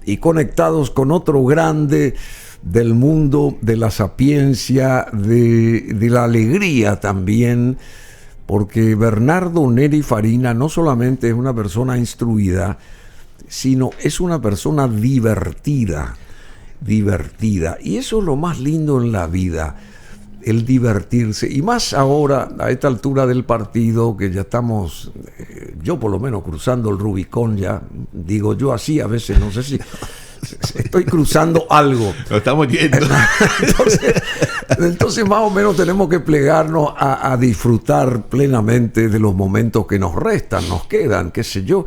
y conectados con otro grande del mundo de la sapiencia, de la alegría también, porque Bernardo Neri Farina no solamente es una persona instruida, sino es una persona divertida, y eso es lo más lindo en la vida, el divertirse, y más ahora a esta altura del partido que ya estamos, yo por lo menos cruzando el Rubicón ya, digo yo así, a veces no sé si estoy cruzando algo. Lo estamos yendo. Entonces más o menos tenemos que plegarnos a disfrutar plenamente de los momentos que nos restan, nos quedan, qué sé yo.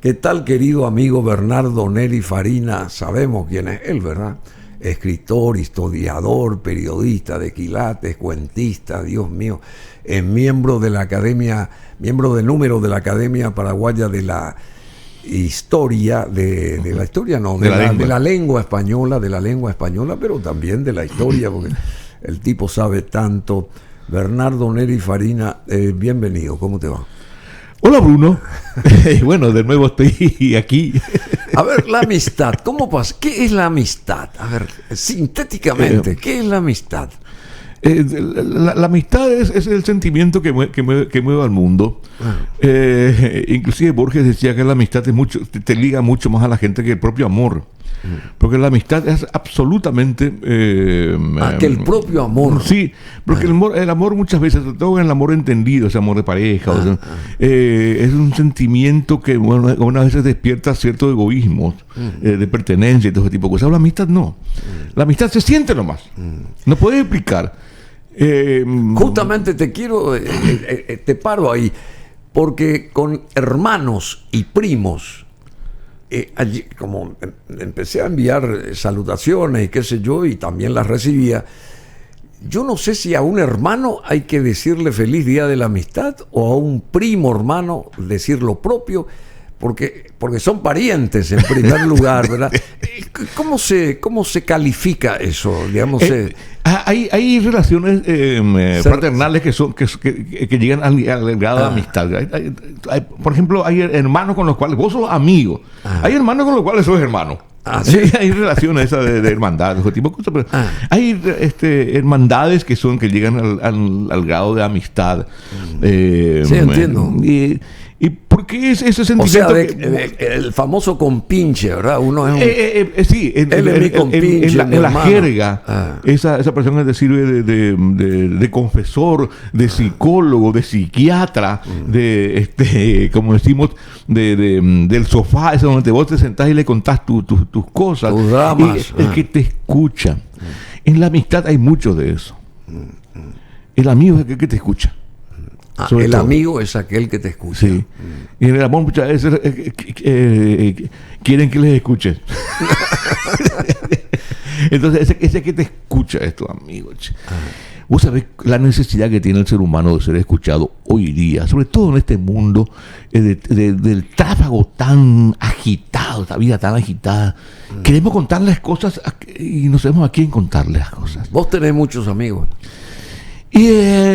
¿Qué tal, querido amigo Bernardo Neri Farina? Sabemos quién es él, ¿verdad? Escritor, historiador, periodista de quilates, cuentista, Dios mío, es miembro de la Academia, miembro de número de la Academia Paraguaya de la Historia, de la historia no, de la lengua española, pero también de la historia, porque el tipo sabe tanto. Bernardo Neri Farina, bienvenido, ¿cómo te va? Hola, Bruno. Bueno, de nuevo estoy aquí. A ver, la amistad, ¿cómo pasa? ¿Qué es la amistad? A ver, sintéticamente, ¿qué es la amistad? La amistad es el sentimiento que mueve al mundo. Inclusive Borges decía que la amistad te liga mucho más a la gente que el propio amor. Porque la amistad es absolutamente... que el propio amor. Sí, porque el amor muchas veces, sobre todo el amor entendido, ese amor de pareja, es un sentimiento que unas veces despierta cierto egoísmo, de pertenencia y todo ese tipo de cosas. La amistad no. La amistad se siente nomás. No puedes explicar. Justamente te paro ahí, porque con hermanos y primos, allí, como empecé a enviar salutaciones y qué sé yo, y también las recibía, yo no sé si a un hermano hay que decirle feliz día de la amistad, o a un primo hermano decir lo propio, porque son parientes en primer lugar, ¿verdad? ¿Cómo se califica eso? Digamos, hay relaciones fraternales que llegan al grado de amistad. Por ejemplo, hay hermanos con los cuales vos sos amigo. Hay hermanos con los cuales sos hermano. ¿Sí? Hay relaciones esas de hermandad, ese tipo de cosas, pero hay hermandades que llegan al grado de amistad. Sí, entiendo. ¿Y por qué es ese sentimiento? O sea, el famoso compinche, ¿verdad? Uno es sí, en la jerga, esa persona te sirve de confesor, de psicólogo, de psiquiatra, como decimos, del sofá, ese donde vos te sentás y le contás tus cosas. Tus dramas. El que te escucha. En la amistad hay mucho de eso. El amigo es aquel que te escucha. El amigo es aquel que te escucha. Sí. Y en el amor muchas veces quieren que les escuches. Entonces ese que te escucha es tu amigo. Vos sabés la necesidad que tiene el ser humano de ser escuchado hoy día, sobre todo en este mundo del tráfago tan agitado, esta vida tan agitada. Queremos contarles cosas y no sabemos a quién contarles las cosas. Vos tenés muchos amigos. Y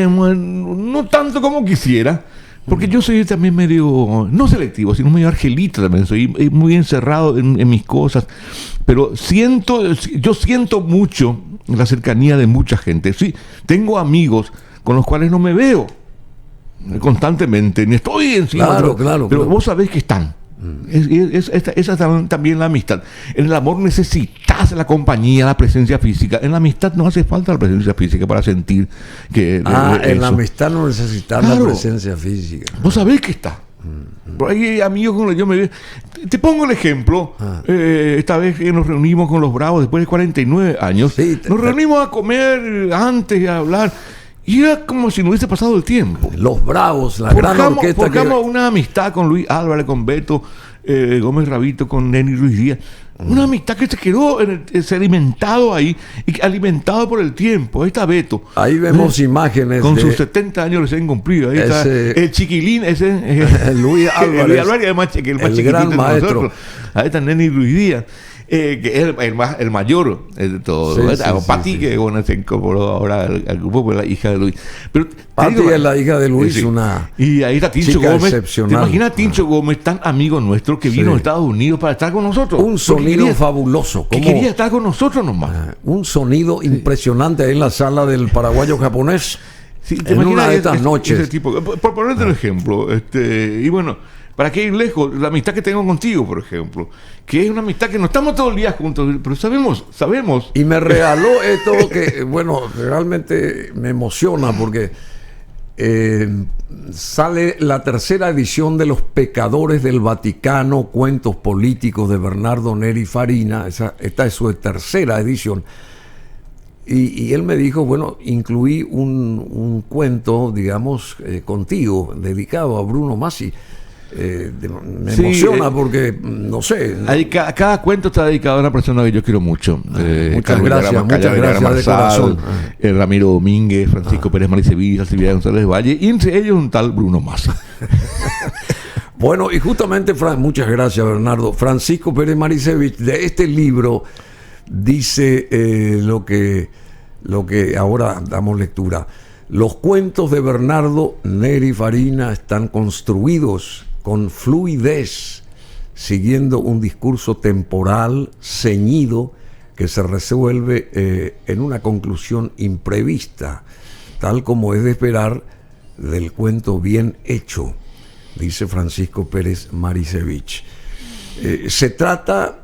no tanto como quisiera, porque yo soy también medio, no selectivo, sino medio argelito también, soy muy encerrado en mis cosas, pero yo siento mucho la cercanía de mucha gente. Sí, tengo amigos con los cuales no me veo constantemente, ni estoy encima, pero vos sabés que están. Esa es también la amistad. En el amor necesitas la compañía, la presencia física. En la amistad no hace falta la presencia física para sentir que en la amistad no necesitas la presencia física. Vos sabés que está. Por ahí hay amigos con los que yo me veo. Te pongo el ejemplo. Esta vez que nos reunimos con los Bravos después de 49 años, nos reunimos a comer antes, a hablar. Y era como si no hubiese pasado el tiempo. Los Bravos, la gran orquesta. Forjamos una amistad con Luis Álvarez, con Beto Gómez Rabito, con Neni Ruiz Díaz. Una amistad que se quedó sedimentado ahí y alimentado por el tiempo. Ahí está Beto. Ahí vemos imágenes. Con sus 70 años recién cumplidos. Ahí está el chiquilín, Luis Álvarez. Luis Álvarez, el gran maestro. Nosotros. Ahí está Neni Ruiz Díaz. Que es el mayor de todo. Pati, que bueno, se incorporó ahora al grupo, pues la hija de Luis. Pero Pati es la hija de Luis, una y ahí está Tincho Gómez. Excepcional. ¿Te imaginas Tincho Gómez, tan amigo nuestro, que vino a Estados Unidos para estar con nosotros? Un sonido fabuloso. Que quería estar con nosotros nomás. Un sonido impresionante ahí en la sala del paraguayo japonés. Sí, en una de estas noches. Ese tipo, por ponerte un ejemplo, y bueno, ¿para qué ir lejos? La amistad que tengo contigo, por ejemplo, que es una amistad que no estamos todo el día juntos, pero sabemos. Y me regaló esto que, bueno, realmente me emociona porque sale la tercera edición de Los Pecadores del Vaticano, cuentos políticos de Bernardo Neri Farina. Esta es su tercera edición. Y él me dijo, bueno, incluí un cuento, digamos, contigo, dedicado a Bruno Masi. Me emociona porque, no sé. Cada cuento está dedicado a una persona que yo quiero mucho. Muchas gracias de corazón. Ramiro Domínguez, Francisco Pérez Maricevilla, Silvia González Valle, y entre ellos un tal Bruno Masi. Bueno, y justamente, muchas gracias, Bernardo. Francisco Pérez Maricevich, de este libro, dice lo que ahora damos lectura. Los cuentos de Bernardo Neri Farina están construidos con fluidez, siguiendo un discurso temporal ceñido que se resuelve en una conclusión imprevista, tal como es de esperar del cuento bien hecho, dice Francisco Pérez Maricevich. Se trata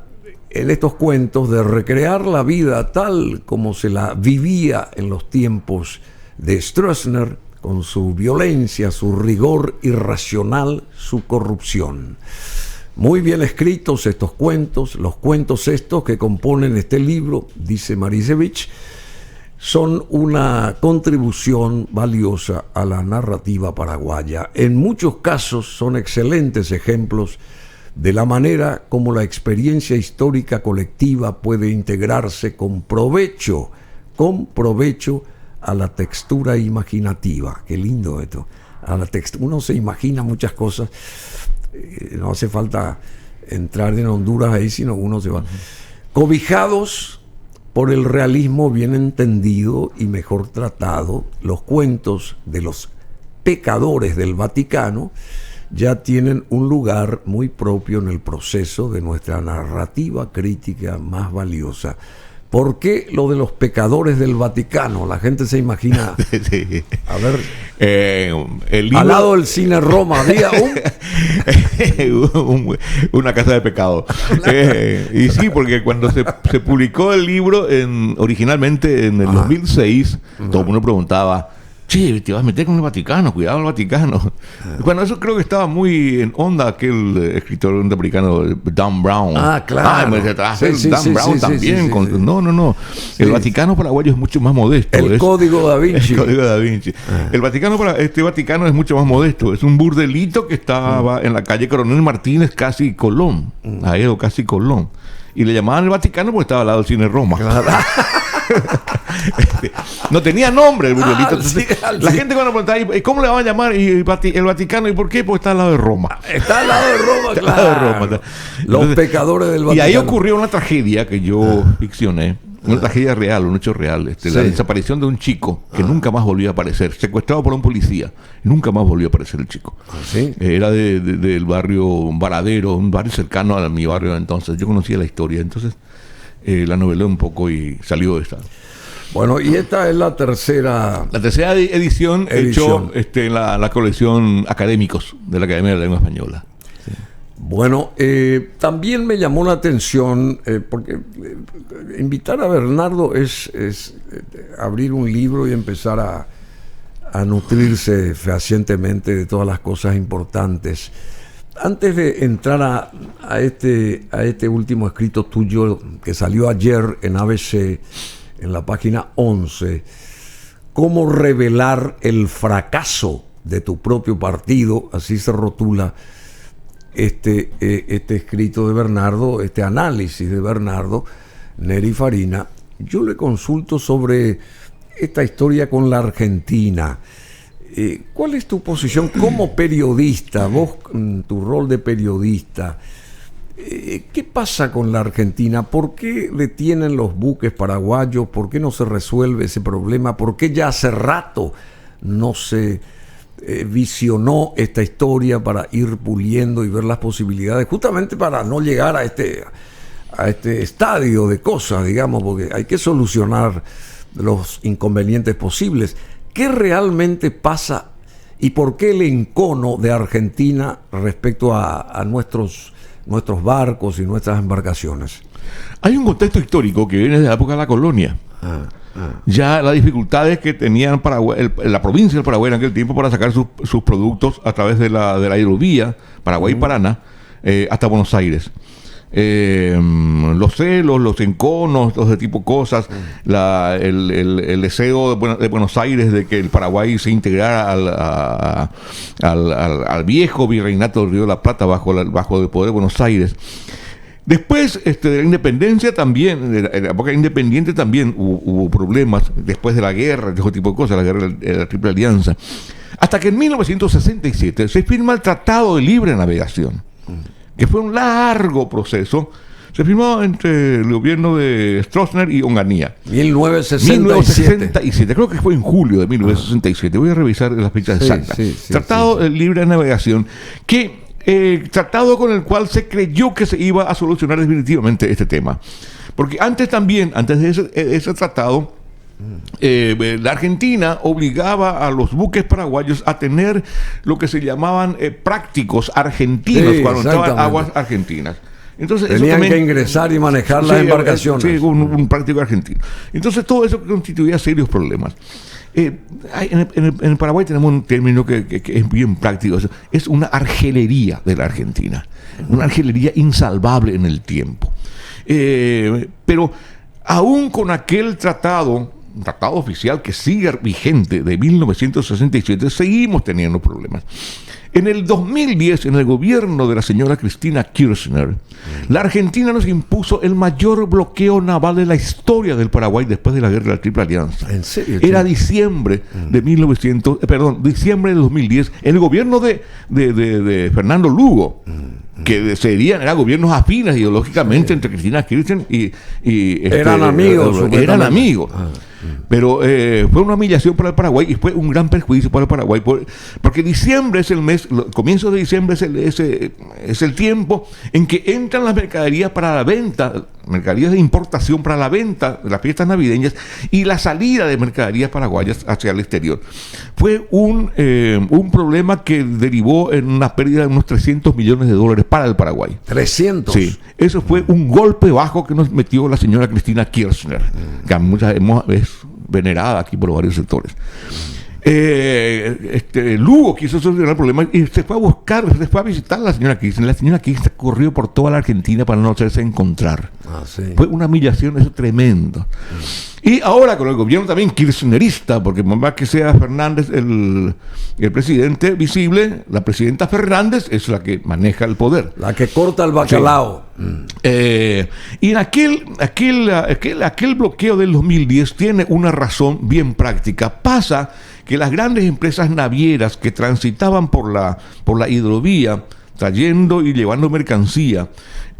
en estos cuentos de recrear la vida tal como se la vivía en los tiempos de Stroessner, con su violencia, su rigor irracional, su corrupción. Muy bien escritos estos cuentos, los cuentos estos que componen este libro, dice Maricevich, son una contribución valiosa a la narrativa paraguaya. En muchos casos son excelentes ejemplos de la manera como la experiencia histórica colectiva puede integrarse con provecho a la textura imaginativa. Qué lindo esto. Uno se imagina muchas cosas. No hace falta entrar en Honduras ahí, sino uno se va. Cobijados por el realismo bien entendido y mejor tratado, los cuentos de los pecadores del Vaticano ya tienen un lugar muy propio en el proceso de nuestra narrativa crítica más valiosa. ¿Por qué lo de los pecadores del Vaticano? La gente se imagina. Sí. A ver. El libro, al lado del cine Roma había una casa de pecado. Y sí, porque cuando se publicó el libro originalmente en el 2006, todo el mundo preguntaba: che, te vas a meter con el Vaticano, cuidado el Vaticano. Bueno, eso creo que estaba muy en onda aquel escritor norteamericano, Dan Brown. Claro. Dan Brown también. No. Sí. El Vaticano paraguayo es mucho más modesto. Código Da Vinci. El Código Da Vinci. El Vaticano, Vaticano es mucho más modesto. Es un burdelito que estaba en la calle Coronel Martínez, casi Colón. Aero, casi Colón. Y le llamaban el Vaticano porque estaba al lado del cine Roma. Claro. No tenía nombre el burdelito. La gente cuando preguntaba, ¿cómo le van a llamar el Vaticano? ¿Y por qué? Porque está al lado de Roma. Está al lado de Roma, claro. Al lado de Roma. Los pecadores del Vaticano. Y ahí ocurrió una tragedia que yo ficcioné. Una tragedia real, un hecho real. La desaparición de un chico que nunca más volvió a aparecer, secuestrado por un policía. Nunca más volvió a aparecer el chico. ¿Sí? Era del barrio Varadero, un barrio cercano a mi barrio entonces. Yo conocía la historia, entonces la novelé un poco y salió esta. Bueno, y esta es la tercera... La tercera edición hecho en la colección Académicos de la Academia de la Lengua Española. Sí. Bueno, también me llamó la atención, porque invitar a Bernardo es abrir un libro y empezar a nutrirse fehacientemente de todas las cosas importantes. Antes de entrar a este último escrito tuyo que salió ayer en ABC, en la página 11, ¿cómo revelar el fracaso de tu propio partido? Así se rotula este escrito de Bernardo, este análisis de Bernardo Neri Farina. Yo le consulto sobre esta historia con la Argentina. ¿Cuál es tu posición como periodista? Vos, tu rol de periodista, ¿qué pasa con la Argentina? ¿Por qué detienen los buques paraguayos? ¿Por qué no se resuelve ese problema? ¿Por qué ya hace rato no se visionó esta historia para ir puliendo y ver las posibilidades, justamente para no llegar a estadio de cosas, digamos, porque hay que solucionar los inconvenientes posibles. ¿Qué realmente pasa y por qué el encono de Argentina respecto a nuestros barcos y nuestras embarcaciones? Hay un contexto histórico que viene de la época de la colonia. Ya las dificultades que tenían Paraguay, la provincia del Paraguay en aquel tiempo para sacar sus productos a través de la hidrovía Paraguay y Paraná hasta Buenos Aires. Los celos, los enconos, todo ese tipo de cosas, el deseo de Buenos Aires de que el Paraguay se integrara al viejo virreinato del Río de la Plata bajo el poder de Buenos Aires. Después de la independencia también, de la época independiente también hubo problemas, después de la guerra, de ese tipo de cosas, la guerra de la Triple Alianza. Hasta que en 1967 se firma el Tratado de Libre Navegación, que fue un largo proceso. Se firmó entre el gobierno de Stroessner y Onganía. 1967. Creo que fue en julio de 1967. Voy a revisar las fechas exactas. Tratado de Libre Navegación, tratado con el cual se creyó que se iba a solucionar definitivamente este tema. Porque antes de ese tratado, la Argentina obligaba a los buques paraguayos a tener lo que se llamaban prácticos argentinos cuando entraban aguas argentinas. Entonces, tenían que ingresar y manejar las embarcaciones. Sí, un práctico argentino. Entonces todo eso constituía serios problemas. En el Paraguay tenemos un término que es bien práctico. Es una argelería de la Argentina. Una argelería insalvable en el tiempo. Pero aún con aquel tratado oficial que sigue vigente de 1967, seguimos teniendo problemas. En el 2010, en el gobierno de la señora Cristina Kirchner, la Argentina nos impuso el mayor bloqueo naval de la historia del Paraguay después de la guerra de la Triple Alianza. ¿En serio? Era diciembre de 2010, el gobierno de Fernando Lugo, que eran gobiernos afines ideológicamente entre Cristina Kirchner y eran amigos. Eran amigos. Pero fue una humillación para el Paraguay y fue un gran perjuicio para el Paraguay, porque diciembre es el mes, comienzo de diciembre es el tiempo en que entran las mercaderías para la venta, mercaderías de importación para la venta de las fiestas navideñas y la salida de mercaderías paraguayas hacia el exterior. Fue un problema que derivó en una pérdida de unos $300 millones para el Paraguay. 300. Sí, eso fue un golpe bajo que nos metió la señora Cristina Kirchner, que es venerada aquí por varios sectores. Lugo quiso solucionar el problema y se fue a visitar a la señora Kirchner. La señora Kirchner corrió por toda la Argentina para no hacerse encontrar. Fue una humillación eso tremendo. Y ahora con el gobierno también kirchnerista, porque más que sea Fernández el presidente visible, la presidenta Fernández es la que maneja el poder. La que corta el bacalao. Sí. Y en aquel bloqueo del 2010 tiene una razón bien práctica. Pasa que las grandes empresas navieras que transitaban por la hidrovía, trayendo y llevando mercancía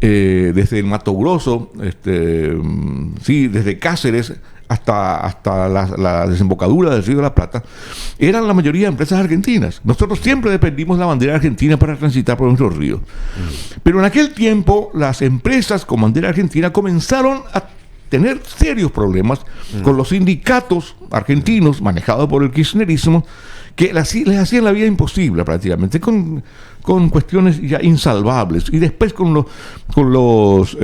desde el Mato Grosso, desde Cáceres hasta la desembocadura del Río de la Plata, eran la mayoría empresas argentinas. Nosotros siempre dependimos de la bandera argentina para transitar por nuestros ríos. Pero en aquel tiempo las empresas con bandera argentina comenzaron a tener serios problemas con los sindicatos argentinos manejados por el kirchnerismo, que les hacían la vida imposible prácticamente, con cuestiones ya insalvables, y después con los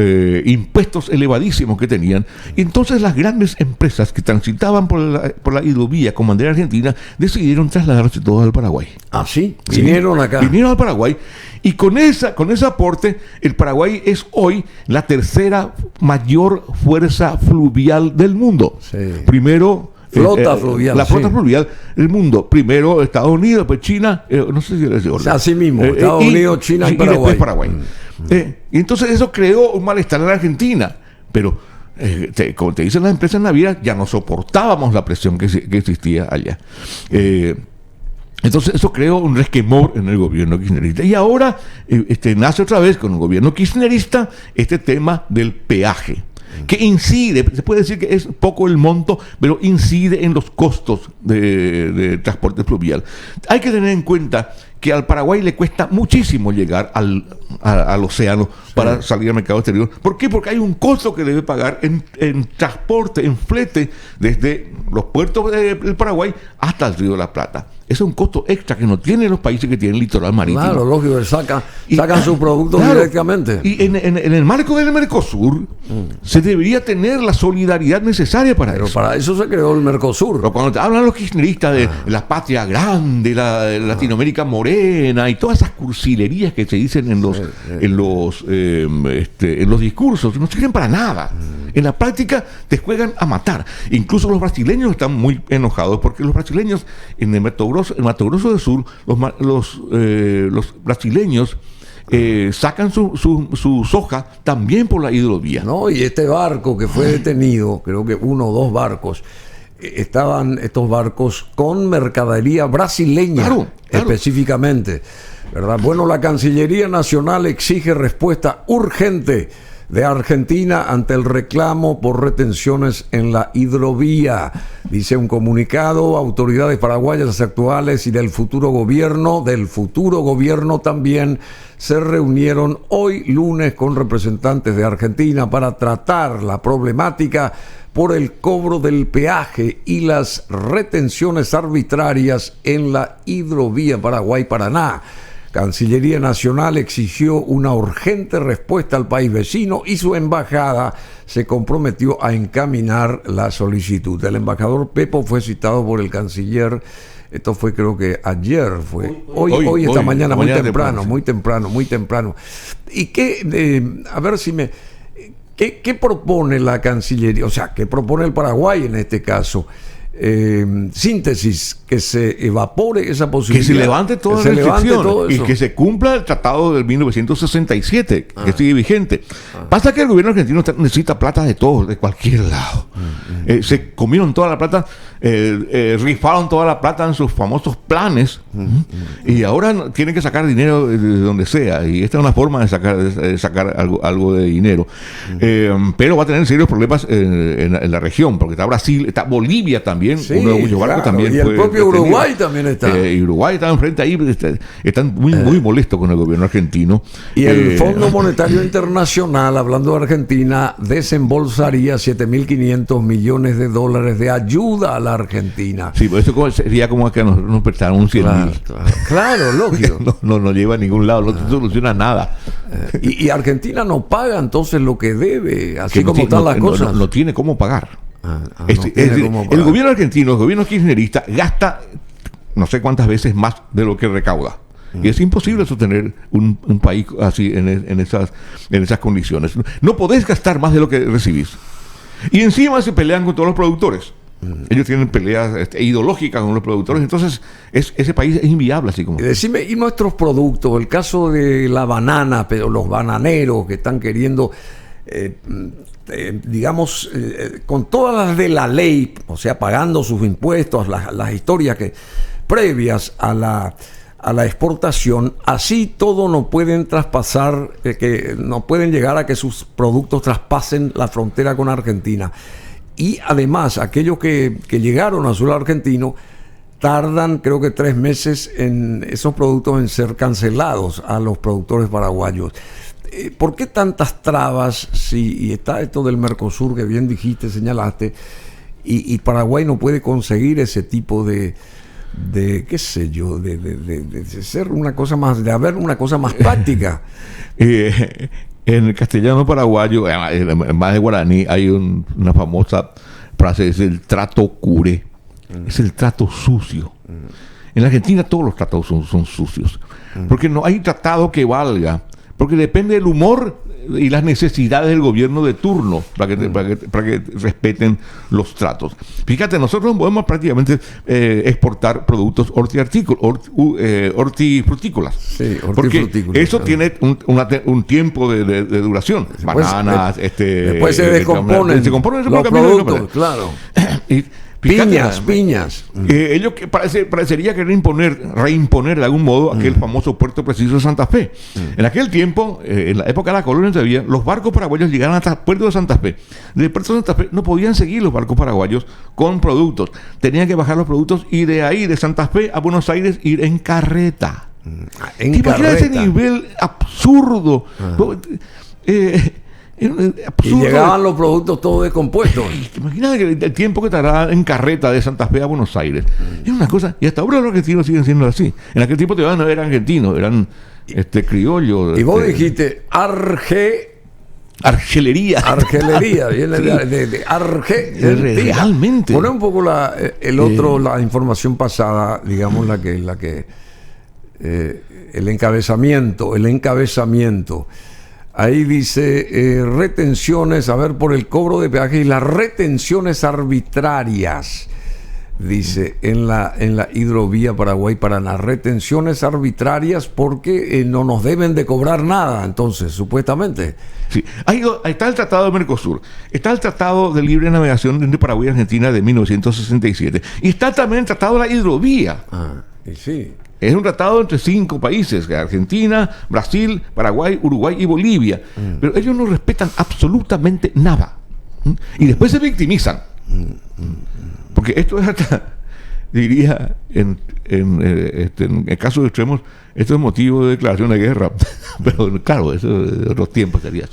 impuestos elevadísimos que tenían. Y entonces las grandes empresas que transitaban por la hidrovía con bandera argentina decidieron trasladarse todas al Paraguay. ¿Ah, sí? Vinieron acá. Vinieron al Paraguay, y con ese aporte, el Paraguay es hoy la tercera mayor fuerza fluvial del mundo. Sí. Primero, flota fluvial. La flota fluvial del mundo. Primero Estados Unidos, después China, no sé si es de orden. Así mismo, Estados Unidos, China y Paraguay. Después Paraguay. Y entonces eso creó un malestar en la Argentina. Pero, como te dicen las empresas navieras, ya no soportábamos la presión que existía allá. Entonces eso creó un resquemor en el gobierno kirchnerista. Y ahora nace otra vez con el gobierno kirchnerista este tema del peaje, que incide, se puede decir que es poco el monto, pero incide en los costos de transporte fluvial. Hay que tener en cuenta que al Paraguay le cuesta muchísimo llegar al océano para salir al mercado exterior. ¿Por qué? Porque hay un costo que debe pagar en transporte, en flete, desde los puertos del Paraguay hasta el Río de la Plata. Ese es un costo extra que no tienen los países que tienen litoral marítimo. Claro, lógico, sacan sus productos directamente. Y en el marco del Mercosur se debería tener la solidaridad necesaria para eso. Pero para eso se creó el Mercosur. Pero cuando te hablan los kirchneristas de la patria grande, la Latinoamérica morena y todas esas cursilerías que se dicen en los discursos, no sirven para nada. En la práctica te juegan a matar. Incluso los brasileños están muy enojados porque los brasileños en el Mato Grosso del Sur, los brasileños sacan su soja también por la hidrovía. No, y este barco que fue detenido, creo que 1 o 2 barcos, estaban estos barcos con mercadería brasileña, claro. Específicamente, ¿verdad? Bueno, la Cancillería Nacional exige respuesta urgente de Argentina ante el reclamo por retenciones en la hidrovía. Dice un comunicado, autoridades paraguayas actuales y del futuro gobierno también se reunieron hoy lunes con representantes de Argentina para tratar la problemática por el cobro del peaje y las retenciones arbitrarias en la hidrovía Paraguay-Paraná. Cancillería Nacional exigió una urgente respuesta al país vecino y su embajada se comprometió a encaminar la solicitud. El embajador Pepo fue citado por el canciller, esto fue creo que ayer, hoy esta mañana, muy temprano. ¿Y qué, a ver si qué propone la Cancillería? O sea, ¿qué propone el Paraguay en este caso? Síntesis, que se evapore esa posibilidad, que se levante toda la restricción y que se cumpla el tratado del 1967 que sigue vigente. Pasa que el gobierno argentino necesita plata de todos, de cualquier lado. Se comieron toda la plata, rifaron toda la plata en sus famosos planes y ahora tienen que sacar dinero de donde sea, y esta es una forma de sacar algo de dinero, pero va a tener serios problemas en la región, porque está Brasil, está Bolivia también. Sí, claro, también, y el propio Uruguay también está. Y Uruguay está enfrente ahí, están muy molestos con el gobierno argentino. Y el Fondo Monetario Internacional, hablando de Argentina, desembolsaría $7.500 millones de ayuda a la Argentina. Sí, pues eso sería como que nos prestaron un 100.000. Claro, lógico. No lleva a ningún lado, no soluciona nada. Y Argentina no paga entonces lo que debe, así como están las cosas. No tiene cómo pagar. El gobierno argentino, el gobierno kirchnerista, gasta no sé cuántas veces más de lo que recauda. Y es imposible sostener un país así en esas condiciones. No podés gastar más de lo que recibís. Y encima se pelean con todos los productores. Ellos tienen peleas ideológicas con los productores, entonces ese país es inviable así como. Decime, y nuestros productos, el caso de la banana, pero los bananeros que están queriendo digamos, con todas las de la ley, o sea, pagando sus impuestos, las historias previas a la exportación, así todo no pueden traspasar, que no pueden llegar a que sus productos traspasen la frontera con Argentina. Y además, aquellos que llegaron a suelo argentino tardan, creo que 3 meses en esos productos en ser cancelados a los productores paraguayos. ¿Por qué tantas trabas y está esto del Mercosur que bien dijiste, señalaste, y Paraguay no puede conseguir ese tipo de qué sé yo, de ser una cosa más, de haber una cosa más práctica? En el castellano paraguayo, más de guaraní, hay una famosa frase, es el trato cure, es el trato sucio. En la Argentina todos los tratados son sucios, porque no hay tratado que valga. Porque depende del humor y las necesidades del gobierno de turno para que respeten los tratos. Fíjate, nosotros podemos prácticamente exportar productos hortifrutícolas. Sí, porque eso tiene un tiempo de duración. Después, bananas, después se descomponen los productos, claro. Piñas. Ellos parecería querer reimponer de algún modo aquel famoso puerto preciso de Santa Fe. En aquel tiempo, en la época de la colonia todavía, los barcos paraguayos llegaban hasta el puerto de Santa Fe. Del puerto de Santa Fe no podían seguir los barcos paraguayos con productos. Tenían que bajar los productos y de ahí, de Santa Fe a Buenos Aires, ir en carreta. En ¿Te imaginas ese carreta. nivel absurdo? Y llegaban los productos todos descompuestos. ¿Te imaginas el tiempo que tardaban en carreta de Santa Fe a Buenos Aires? Es una cosa, y hasta ahora los argentinos siguen siendo así. En aquel tiempo no eran argentinos, eran criollos. Y vos dijiste Argelería. Argelería, viene Sí. de Argentina. Realmente. Poné un poco la información pasada, digamos, el encabezamiento. Ahí dice retenciones, a ver, por el cobro de peaje y las retenciones arbitrarias. Dice en la hidrovía Paraguay-Paraná, retenciones arbitrarias porque no nos deben de cobrar nada, entonces, supuestamente. Sí. Está el Tratado de Mercosur, está el Tratado de Libre Navegación entre Paraguay y Argentina de 1967, y está también el Tratado de la Hidrovía. Y sí. Es un tratado entre 5 países, Argentina, Brasil, Paraguay, Uruguay y Bolivia. Pero ellos no respetan absolutamente nada. Y después se victimizan. Porque esto es hasta, diría, en el caso de extremos, esto es motivo de declaración de guerra. Pero claro, eso de otros tiempos sería así.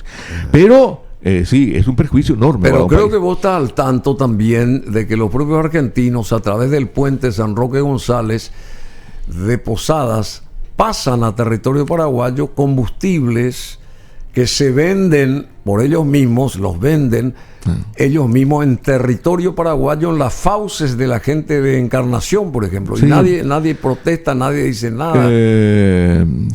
Pero sí, es un perjuicio enorme. Pero creo que vos estás al tanto también de que los propios argentinos, a través del puente San Roque González, de Posadas, pasan a territorio paraguayo combustibles que se venden por ellos mismos, los venden ellos mismos en territorio paraguayo, en las fauces de la gente de Encarnación, por ejemplo. Sí. Y nadie protesta, nadie dice nada.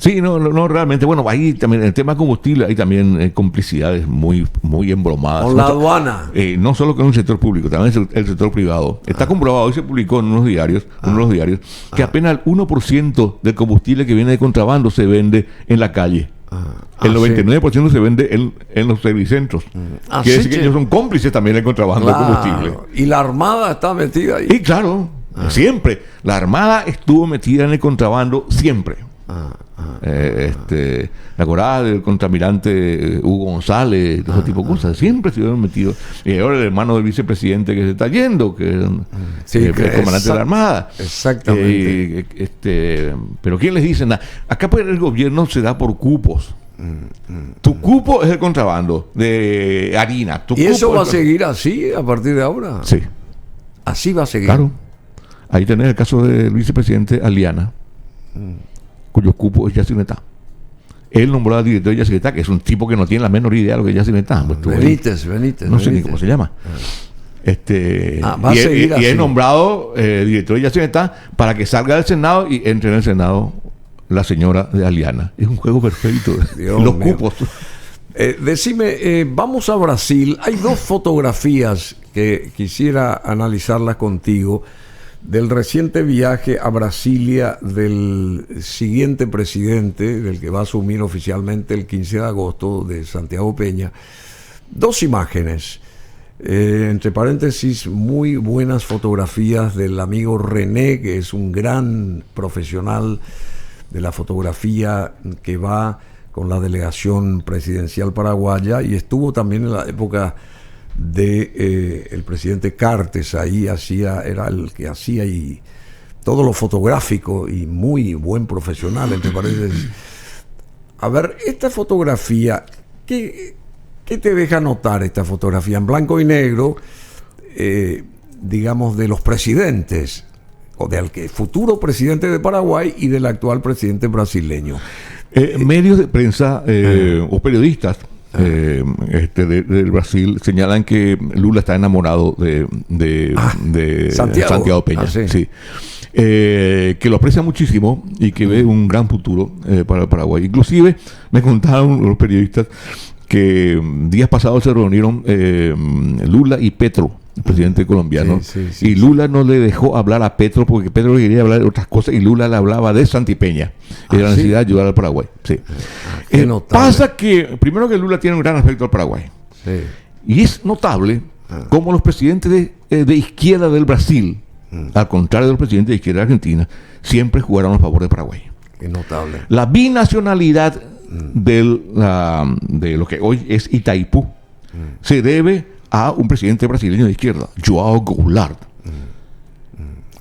Sí, no, realmente. Bueno, ahí también, en el tema combustible, hay también complicidades muy embromadas. Con la aduana. No solo con el sector público, también el sector privado. Está comprobado, hoy se publicó en unos diarios, que apenas el 1% del combustible que viene de contrabando se vende en la calle. El 99% se vende en los servicentros. Quiere decir que ellos son cómplices también del contrabando de combustible. Y la Armada está metida ahí. Y claro, siempre. La Armada estuvo metida en el contrabando siempre. ¿Te acordás del contramirante Hugo González? Ese tipo de cosas. Siempre estuvieron metidos. Y ahora el hermano del vicepresidente que se está yendo, que es el comandante de la Armada. Exactamente. Pero ¿quién les dice nada? Acá pues el gobierno se da por cupos. Tu cupo es el contrabando de harina. ¿Y eso va a seguir así a partir de ahora? Sí. Así va a seguir. Claro. Ahí tenés el caso del vicepresidente Aliana, cuyo cupo es Yacinetá. Él nombró al director de Yacinetá, que es un tipo que no tiene la menor idea de lo que es Yacinetá. Benítez. No sé ni cómo se llama. Va a seguir así. Y es nombrado director de Yacinetá para que salga del Senado y entre en el Senado la señora de Aliana. Es un juego perfecto. Los cupos. Decime, vamos a Brasil. Hay 2 fotografías que quisiera analizarlas contigo del reciente viaje a Brasilia del siguiente presidente, del que va a asumir oficialmente el 15 de agosto, de Santiago Peña. 2 imágenes. Entre paréntesis, muy buenas fotografías del amigo René, que es un gran profesional de la fotografía, que va con la delegación presidencial paraguaya y estuvo también en la época de el presidente Cartes. Ahí era el que hacía y todo lo fotográfico, y muy buen profesional, entre paréntesis. A ver, esta fotografía, ¿qué te deja notar esta fotografía en blanco y negro, digamos, de los presidentes, o del futuro presidente de Paraguay y del actual presidente brasileño? Medios de prensa o periodistas del Brasil señalan que Lula está enamorado de Santiago Peña. Sí. Que lo aprecia muchísimo y que ve un gran futuro para el Paraguay. Inclusive me contaron los periodistas que días pasados se reunieron Lula y Petro, el presidente colombiano, y Lula no le dejó hablar a Petro porque Petro quería hablar de otras cosas y Lula le hablaba de Santipeña y de la necesidad de ayudar al Paraguay. Pasa que, primero, que Lula tiene un gran afecto al Paraguay, y es notable cómo los presidentes de izquierda del Brasil, al contrario de los presidentes de izquierda de Argentina, siempre jugaron a favor de Paraguay. Es notable. La binacionalidad de lo que hoy es Itaipú se debe a un presidente brasileño de izquierda, João Goulart.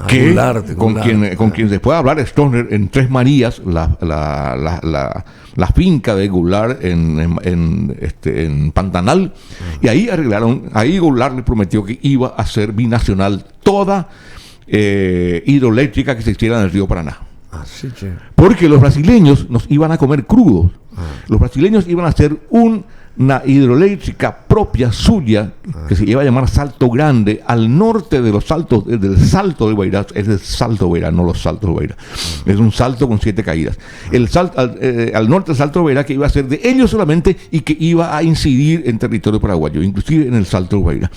que con quien se puede hablar Stroessner en Tres Marías, la finca de Goulart en Pantanal, y ahí Goulart le prometió que iba a ser binacional toda hidroeléctrica que se hiciera en el río Paraná. Porque los brasileños nos iban a comer crudos. Los brasileños iban a hacer una hidroeléctrica propia suya que se iba a llamar Salto Grande al norte de los saltos del Salto de Guairá. Es el Salto de Guairá, no los Saltos de Guairá. Es un salto con 7 caídas. El salto al norte del Salto de Guairá, que iba a ser de ellos solamente y que iba a incidir en territorio paraguayo, inclusive en el Salto de Guairá.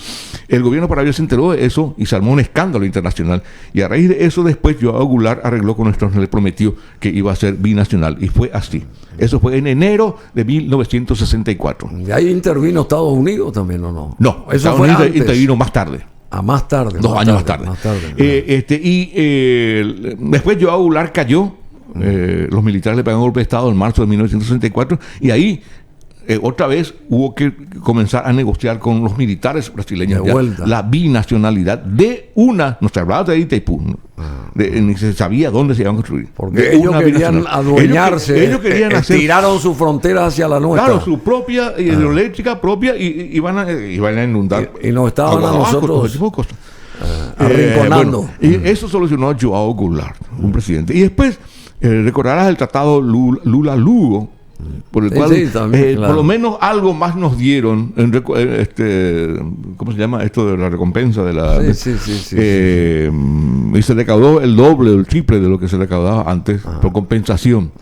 El gobierno paraguayo se enteró de eso y se armó un escándalo internacional, y a raíz de eso después Joao Goulart arregló con Stroessner, le prometió que iba a ser binacional, y fue así. Eso fue en enero de 1964. ¿Y ahí intervino Estados Unidos también o no? No, eso Estados fue Unidos antes. Intervino más tarde. Más tarde. 2 años más tarde. Después Joao Goulart cayó. Los militares le pegaron un golpe de Estado en marzo de 1964, y ahí otra vez hubo que comenzar a negociar con los militares brasileños la binacionalidad de una, no se hablaba de Itaipú, ni se sabía dónde se iban a construir. Porque ellos querían adueñarse, ellos querían tiraron su frontera hacia la nuestra. Claro, su propia hidroeléctrica propia, y iban a inundar. Y nos estaban a nosotros arrinconando. Bueno, y eso solucionó Joao Goulart, un presidente. Y después recordarás el tratado Lula-Lugo, por el cual también, claro, por lo menos algo más nos dieron ¿cómo se llama esto de la recompensa de la y se recaudó el doble o el triple de lo que se recaudaba antes por compensación.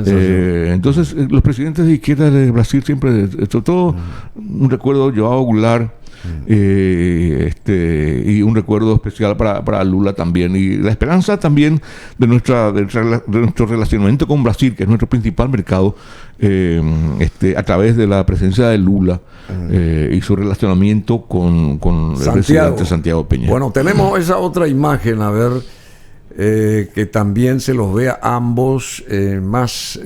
Entonces los presidentes de izquierda de Brasil siempre, todo un recuerdo Joao Goulart, y un recuerdo especial para Lula también, y la esperanza también de nuestro relacionamiento con Brasil, que es nuestro principal mercado, a través de la presencia de Lula y su relacionamiento con el presidente Santiago Peña. Bueno, tenemos esa otra imagen, a ver, que también se los vea ambos más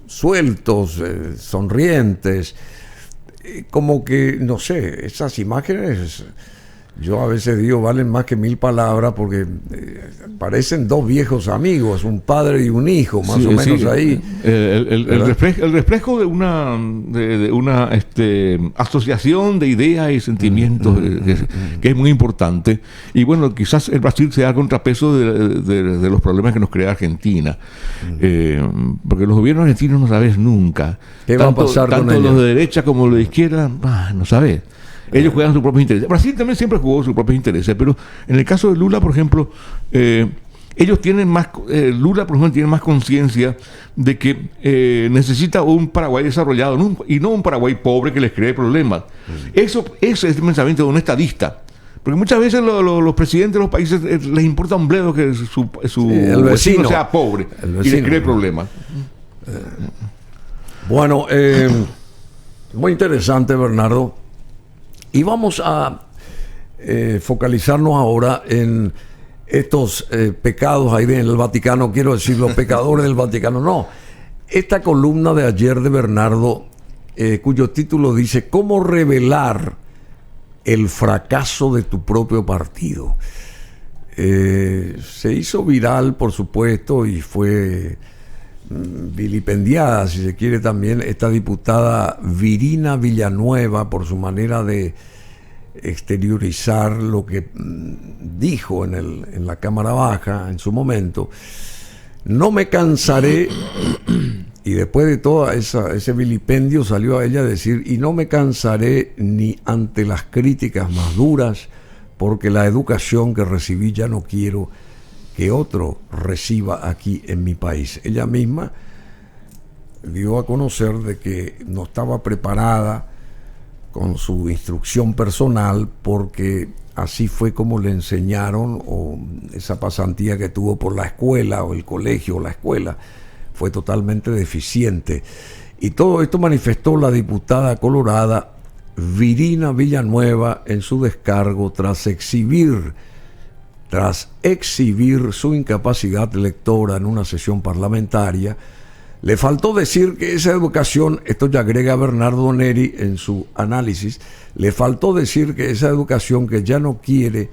sueltos, sonrientes. Como que, no sé, esas imágenes, yo a veces digo, valen más que 1000 palabras, porque parecen dos viejos amigos, un padre y un hijo, más o menos ahí. El reflejo de una asociación de ideas y sentimientos que es muy importante. Y bueno, quizás el Brasil sea el contrapeso de los problemas que nos crea Argentina. Porque los gobiernos argentinos no sabes nunca. ¿Qué va a pasar con ellos? Tanto los de derecha como los de izquierda, no sabes. Ellos juegan sus propios intereses. Brasil también siempre jugó sus propios intereses, pero en el caso de Lula, por ejemplo, ellos tienen más, Lula, por ejemplo, tiene más conciencia de que necesita un Paraguay desarrollado y no un Paraguay pobre que les cree problemas. Eso es el pensamiento de un estadista. Porque muchas veces los presidentes de los países les importa un bledo que su vecino sea pobre y les cree problemas. Bueno, muy interesante, Bernardo. Y vamos a focalizarnos ahora en estos pecados ahí en el Vaticano. Quiero decir, los pecadores del Vaticano. No, esta columna de ayer de Bernardo, cuyo título dice ¿Cómo revelar el fracaso de tu propio partido? Se hizo viral, por supuesto, y fue vilipendiada, si se quiere, también esta diputada Virina Villanueva por su manera de exteriorizar lo que dijo en la Cámara Baja en su momento. No me cansaré, y después de todo ese vilipendio salió a ella a decir, y no me cansaré ni ante las críticas más duras, porque la educación que recibí ya no quiero que otro reciba aquí en mi país. Ella misma dio a conocer de que no estaba preparada con su instrucción personal, porque así fue como le enseñaron, o esa pasantía que tuvo por la escuela o el colegio o la escuela fue totalmente deficiente. Y todo esto manifestó la diputada colorada Virina Villanueva en su descargo tras exhibir su incapacidad lectora en una sesión parlamentaria. Le faltó decir que esa educación, esto ya agrega Bernardo Neri en su análisis, le faltó decir que esa educación que ya no quiere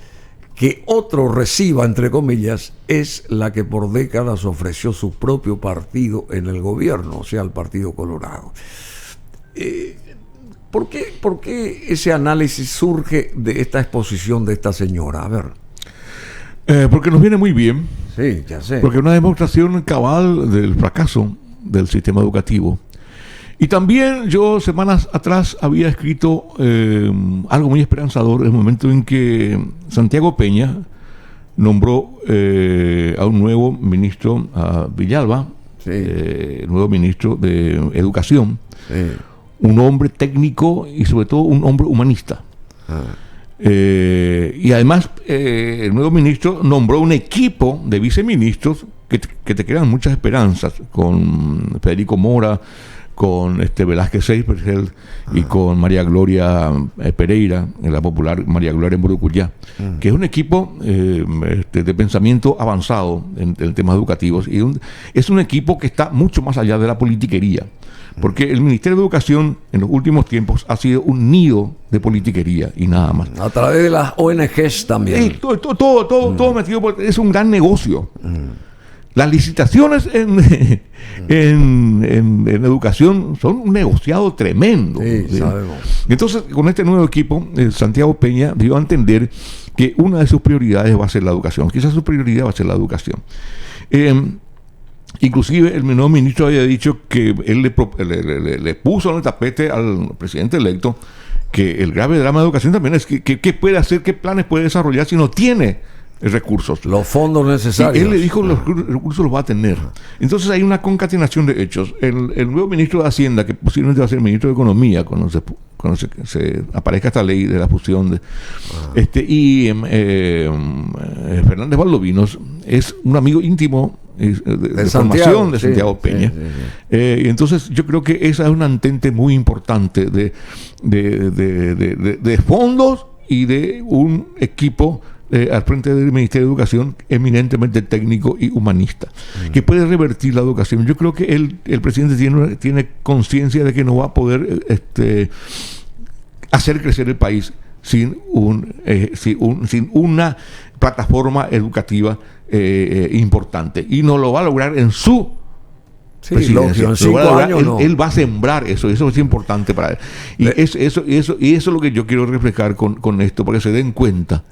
que otro reciba, entre comillas, es la que por décadas ofreció su propio partido en el gobierno, o sea, el Partido Colorado. ¿Por qué ese análisis surge de esta exposición de esta señora? A ver. Porque nos viene muy bien. Sí, ya sé. Porque es una demostración cabal del fracaso del sistema educativo. Y también yo semanas atrás había escrito algo muy esperanzador en el momento en que Santiago Peña nombró a un nuevo ministro, a Villalba, Sí. Nuevo ministro de Educación, Sí. un hombre técnico y sobre todo un hombre humanista. Y además el nuevo ministro nombró un equipo de viceministros que te crean muchas esperanzas, con Federico Mora, con Velázquez Seipel y con María Gloria Pereira, la popular María Gloria en Burucuyá, que es un equipo de pensamiento avanzado en temas educativos, y es un equipo que está mucho más allá de la politiquería, porque el Ministerio de Educación en los últimos tiempos ha sido un nido de politiquería y nada más. A través de las ONGs también. Todo metido es un gran negocio. Las licitaciones en educación son un negociado tremendo. Sí, sabemos. Entonces, con este nuevo equipo, Santiago Peña dio a entender que una de sus prioridades va a ser la educación. Quizás su prioridad va a ser la educación. Inclusive el nuevo ministro había dicho que él le puso en el tapete al presidente electo que el grave drama de educación también es que puede hacer, qué planes puede desarrollar si no tiene recursos. Los fondos necesarios. Y él le dijo los recursos los va a tener. Entonces hay una concatenación de hechos. El nuevo ministro de Hacienda, que posiblemente va a ser ministro de Economía cuando se aparezca esta ley de la fusión Fernández Valdovinos es un amigo íntimo de formación de Santiago Peña. Y entonces yo creo que esa es una antente muy importante de fondos y de un equipo al frente del Ministerio de Educación eminentemente técnico y humanista, que puede revertir la educación. Yo creo que el presidente tiene conciencia de que no va a poder hacer crecer el país sin una plataforma educativa importante, y no lo va a lograr en su presidencia. En 5 años él va a sembrar eso es importante para él, y eso es lo que yo quiero reflejar con esto, para que se den cuenta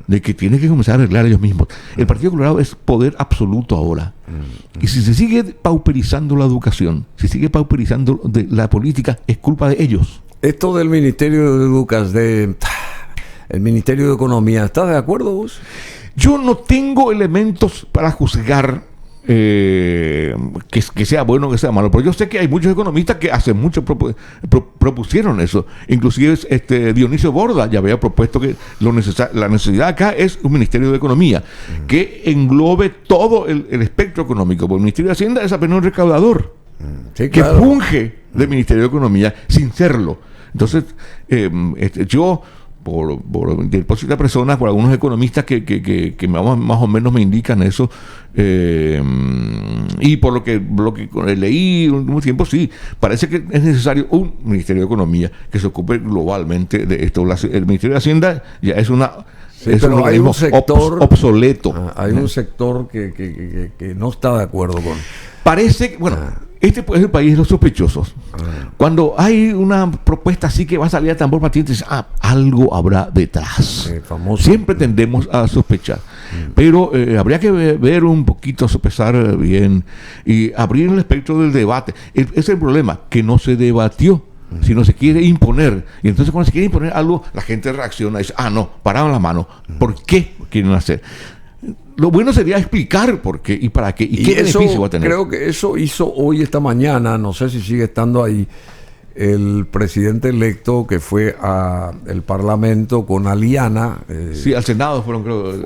de que tienen que comenzar a arreglar ellos mismos. El Partido Colorado es poder absoluto ahora, y si se sigue pauperizando la educación, si sigue pauperizando la política, es culpa de ellos. Esto del Ministerio de Educación, el Ministerio de Economía, ¿estás de acuerdo vos? Yo no tengo elementos para juzgar que sea bueno o que sea malo, pero yo sé que hay muchos economistas que hace mucho propusieron eso. Inclusive Dionisio Borda ya había propuesto que la necesidad acá es un Ministerio de Economía que englobe todo el espectro económico, porque el Ministerio de Hacienda es apenas un recaudador Sí, que claro. funge del Ministerio de Economía sin serlo. Entonces yo por depósito de personas, por algunos economistas que más o menos me indican eso, y por lo que leí un último tiempo, sí, parece que es necesario un Ministerio de Economía que se ocupe globalmente de esto. El Ministerio de Hacienda ya es un organismo obsoleto. Hay un sector que no está de acuerdo con... Parece que, este es el país de los sospechosos. Cuando hay una propuesta así que va a salir a tambor batiente, algo habrá detrás. Siempre tendemos a sospechar. Pero habría que ver un poquito, sopesar bien y abrir el espectro del debate. Ese es el problema, que no se debatió, sino se quiere imponer. Y entonces cuando se quiere imponer algo, la gente reacciona y dice, no, pararon la mano. ¿Por qué quieren hacer? Lo bueno sería explicar por qué y para qué y qué beneficio va a tener. Creo que eso hizo hoy, esta mañana, no sé si sigue estando ahí, el presidente electo que fue al Parlamento con Aliana. Sí, al Senado fueron, creo.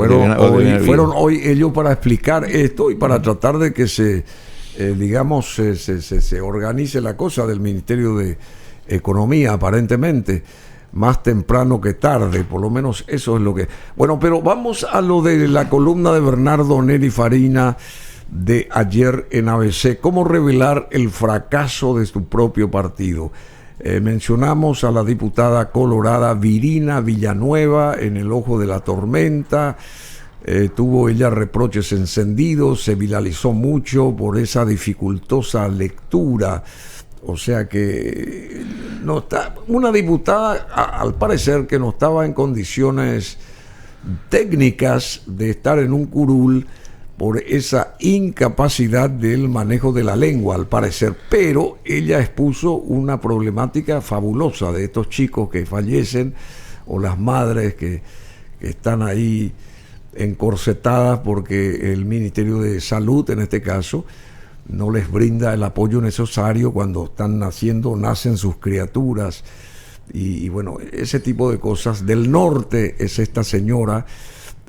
Fueron hoy ellos para explicar esto y para tratar de que se organice la cosa del Ministerio de Economía, aparentemente. Más temprano que tarde, por lo menos eso es lo que... Bueno, pero vamos a lo de la columna de Bernardo Neri Farina de ayer en ABC. ¿Cómo revelar el fracaso de su propio partido? Mencionamos a la diputada colorada Virina Villanueva en el ojo de la tormenta. Tuvo ella reproches encendidos, se viralizó mucho por esa dificultosa lectura. O sea que no está, una diputada al parecer que no estaba en condiciones técnicas de estar en un curul por esa incapacidad del manejo de la lengua, al parecer, pero ella expuso una problemática fabulosa de estos chicos que fallecen o las madres que están ahí encorsetadas porque el Ministerio de Salud, en este caso, no les brinda el apoyo necesario cuando están naciendo, nacen sus criaturas. Y bueno, ese tipo de cosas. Del norte es esta señora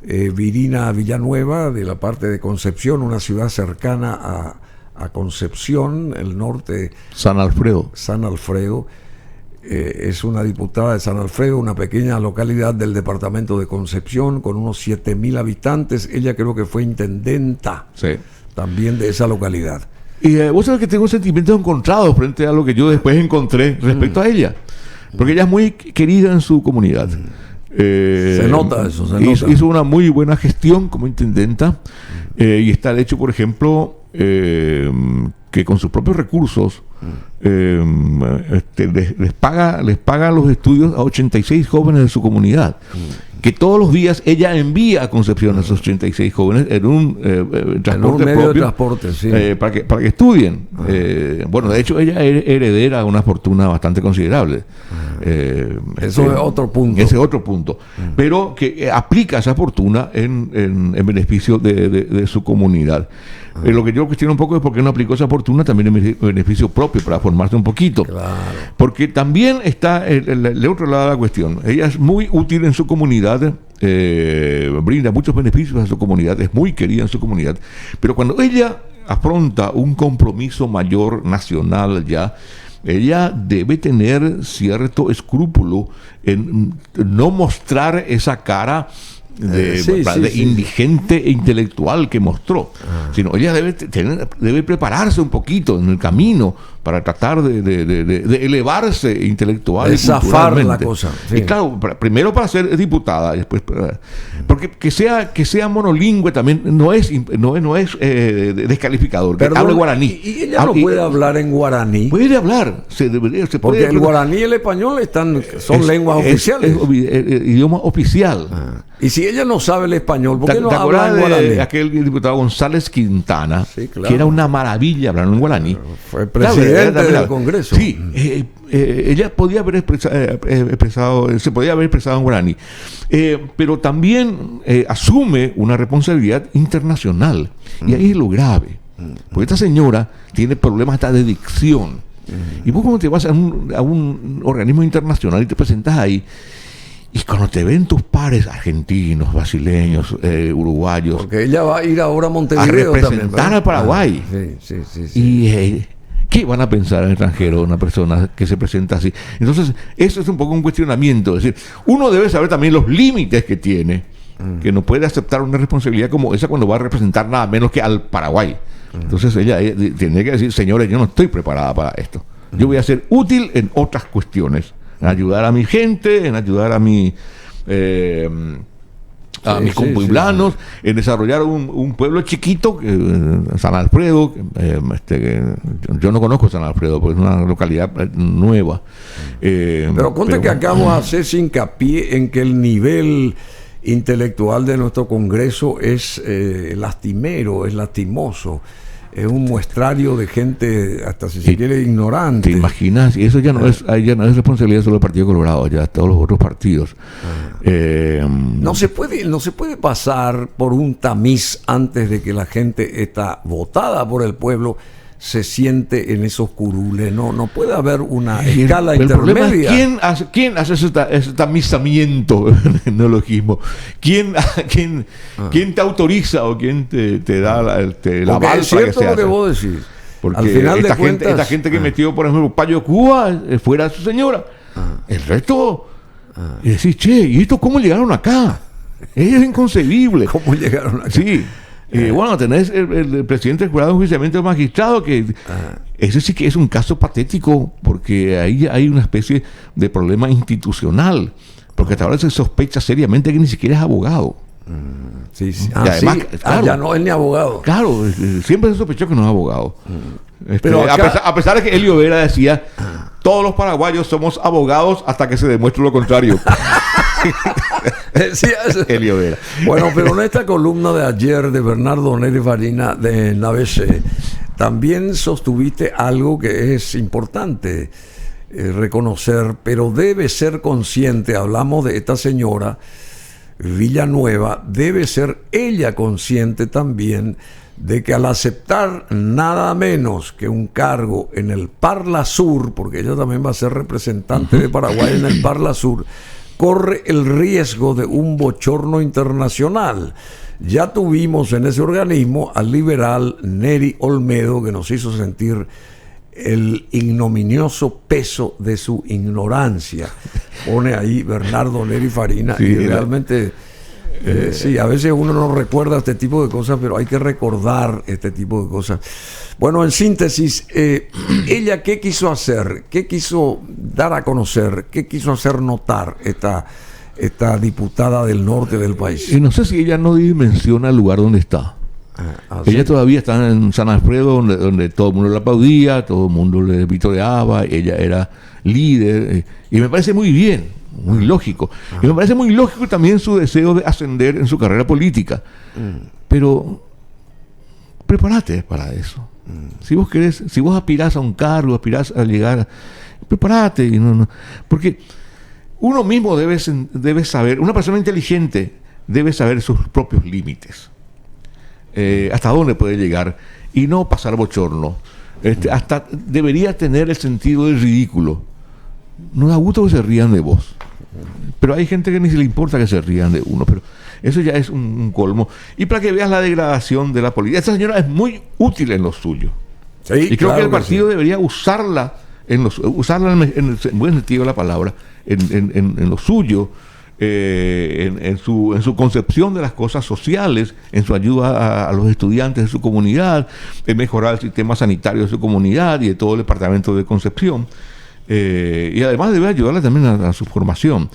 Virina Villanueva, de la parte de Concepción, una ciudad cercana a Concepción, el norte. San Alfredo. San Alfredo. Es una diputada de San Alfredo, una pequeña localidad del departamento de Concepción, con unos 7.000 habitantes. Ella creo que fue intendenta, sí, también de esa localidad. Y vos sabés que tengo sentimientos encontrados frente a lo que yo después encontré respecto a ella. Porque ella es muy querida en su comunidad. Se nota eso, se nota. Hizo una muy buena gestión como intendenta. Y está el hecho, por ejemplo, que con sus propios recursos les paga los estudios a 86 jóvenes de su comunidad. Que todos los días ella envía a Concepción a esos 86 jóvenes en un transporte medio propio, de transporte, sí. para que estudien. Bueno, de hecho ella es heredera de una fortuna bastante considerable. Eso es otro punto. Ese es otro punto. Pero que aplica esa fortuna en beneficio de su comunidad. Lo que yo cuestiono un poco es por qué no aplicó esa fortuna también en beneficio propio, para formarse un poquito. Claro. Porque también está el otro lado de la cuestión. Ella es muy útil en su comunidad, brinda muchos beneficios a su comunidad, es muy querida en su comunidad, pero cuando ella afronta un compromiso mayor nacional ya, ella debe tener cierto escrúpulo en no mostrar esa cara de indigente e intelectual que mostró, sino ella debe prepararse un poquito en el camino para tratar de elevarse intelectual de y zafar la cosa. Sí. Y claro, primero para ser diputada, y después porque que sea monolingüe también no es descalificador. Perdón, que hable guaraní. Y ella no puede hablar en guaraní. Puede hablar, porque el guaraní y el español son lenguas oficiales. Es idioma oficial. Y si ella no sabe el español, ¿por qué no habla en guaraní? Aquel diputado González Quintana, sí, claro, que era una maravilla hablando en guaraní. Fue presidente del Congreso. Sí, ella podía haber se podía haber expresado en guaraní, pero también asume una responsabilidad internacional. Y ahí es lo grave. Porque esta señora tiene problemas hasta de dicción. Y vos cuando te vas a un organismo internacional y te presentas ahí, y cuando te ven tus pares argentinos, brasileños, uruguayos, porque ella va a ir ahora a Montevideo a representar al Paraguay. Sí. Y ¿qué van a pensar en el extranjero una persona que se presenta así? Entonces, eso es un poco un cuestionamiento. Es decir, uno debe saber también los límites que tiene, que no puede aceptar una responsabilidad como esa cuando va a representar nada menos que al Paraguay. Entonces ella tiene que decir, señores, yo no estoy preparada para esto. Yo voy a ser útil en otras cuestiones, en ayudar a mi gente, en ayudar a mis compueblanos, en desarrollar un pueblo chiquito, San Alfredo, yo no conozco San Alfredo, porque es una localidad nueva. Pero que acá vos haces hincapié en que el nivel intelectual de nuestro Congreso es lastimero, es lastimoso. Es un muestrario de gente, hasta si se quiere, ignorante. ¿Te imaginas? Y eso ya no es responsabilidad solo del Partido Colorado, ya todos los otros partidos. No se puede pasar por un tamiz antes de que la gente está votada por el pueblo se siente en esos curules. No puede haber una escala intermedia. El problema es quién hace ese tamizamiento, el neologismo. ¿Quién te autoriza o quién te da la aval para que se haga? Es cierto lo que vos decís. Porque al final de cuentas, esta gente que metió, por ejemplo, Payo Cuba fuera de su señora, el resto, y decís, che, ¿y esto cómo llegaron acá? Es inconcebible. ¿Cómo llegaron acá? Sí. Bueno, tenés el presidente del jurado de enjuiciamiento del magistrado, que ese sí que es un caso patético, porque ahí hay una especie de problema institucional, porque hasta ahora se sospecha seriamente que ni siquiera es abogado. Sí, sí. Y además, claro, ya no es ni abogado. Claro, siempre se sospechó que no es abogado. Pero acá, a pesar de que Elio Vera decía, todos los paraguayos somos abogados hasta que se demuestre lo contrario. sí, Elio Vera. Bueno, pero en esta columna de ayer de Bernardo Neri Farina de ABC, también sostuviste algo que es importante reconocer, pero debe ser consciente. Hablamos de esta señora Villanueva, debe ser ella consciente también de que al aceptar nada menos que un cargo en el Parla Sur, porque ella también va a ser representante de Paraguay en el Parla Sur, corre el riesgo de un bochorno internacional. Ya tuvimos en ese organismo al liberal Neri Olmedo, que nos hizo sentir el ignominioso peso de su ignorancia. Pone ahí Bernardo Neri Farina, sí, y realmente sí, a veces uno no recuerda este tipo de cosas, pero hay que recordar este tipo de cosas. Bueno, en síntesis, ella ¿qué quiso hacer? ¿Qué quiso dar a conocer? ¿Qué quiso hacer notar esta diputada del norte del país? Y no sé si ella no dimensiona el lugar donde está. Ella todavía está en San Alfredo, donde todo el mundo le aplaudía, todo el mundo le vitoreaba, ella era líder, y me parece muy bien, muy lógico. Y me parece muy lógico también su deseo de ascender en su carrera política. Pero prepárate para eso. Si vos querés, si vos aspirás a un cargo, aspirás a llegar, prepárate. Porque uno mismo debe saber, una persona inteligente debe saber sus propios límites. Hasta dónde puede llegar y no pasar bochorno. Hasta debería tener el sentido del ridículo. No da gusto que se rían de vos, pero hay gente que ni se le importa que se rían de uno, pero eso ya es un colmo. Y para que veas la degradación de la política, esta señora es muy útil en lo suyo, sí, y creo claro que el partido sí debería usarla en el buen sentido de la palabra, en lo suyo, en su concepción de las cosas sociales, en su ayuda a los estudiantes de su comunidad, en mejorar el sistema sanitario de su comunidad y de todo el departamento de Concepción, y además debe ayudarle también a su formación,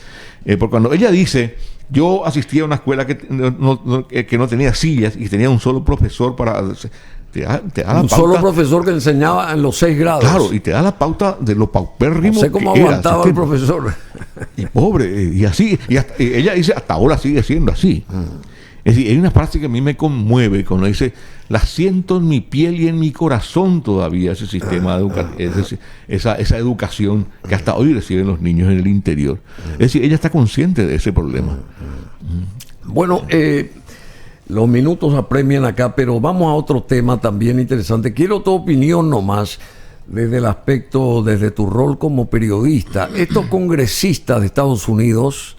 porque cuando ella dice, yo asistí a una escuela que no tenía sillas y tenía un solo profesor para... Te da la un pauta, solo profesor que enseñaba en los 6 grados. Claro, y te da la pauta de lo paupérrimo. No sé cómo que aguantaba era, el profesor. Y pobre, y así, y ella dice, hasta ahora sigue siendo así. Es decir, hay una frase que a mí me conmueve cuando dice, la siento en mi piel y en mi corazón todavía, ese sistema esa educación que hasta hoy reciben los niños en el interior. Es decir, ella está consciente de ese problema. Bueno, los minutos apremian acá, pero vamos a otro tema también interesante. Quiero tu opinión nomás desde el aspecto, desde tu rol como periodista. Estos congresistas de Estados Unidos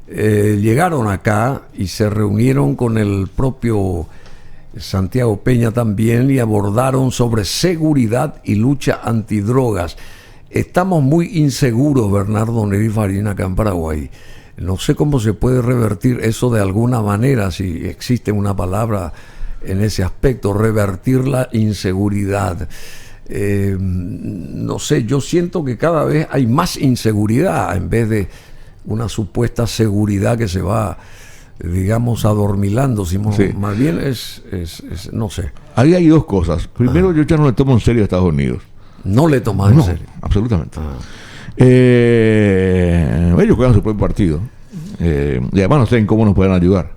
llegaron acá y se reunieron con el propio Santiago Peña también y abordaron sobre seguridad y lucha antidrogas. Estamos muy inseguros, Bernardo Neri Farina, acá en Paraguay. No sé cómo se puede revertir eso de alguna manera, si existe una palabra en ese aspecto, revertir la inseguridad. No sé, yo siento que cada vez hay más inseguridad en vez de una supuesta seguridad que se va, digamos, adormilando. Sí. Más bien es, no sé. Ahí hay dos cosas. Primero, yo ya no le tomo en serio a Estados Unidos. No le tomas en serio. Absolutamente. Ellos juegan su propio partido, y además no sé cómo nos pueden ayudar,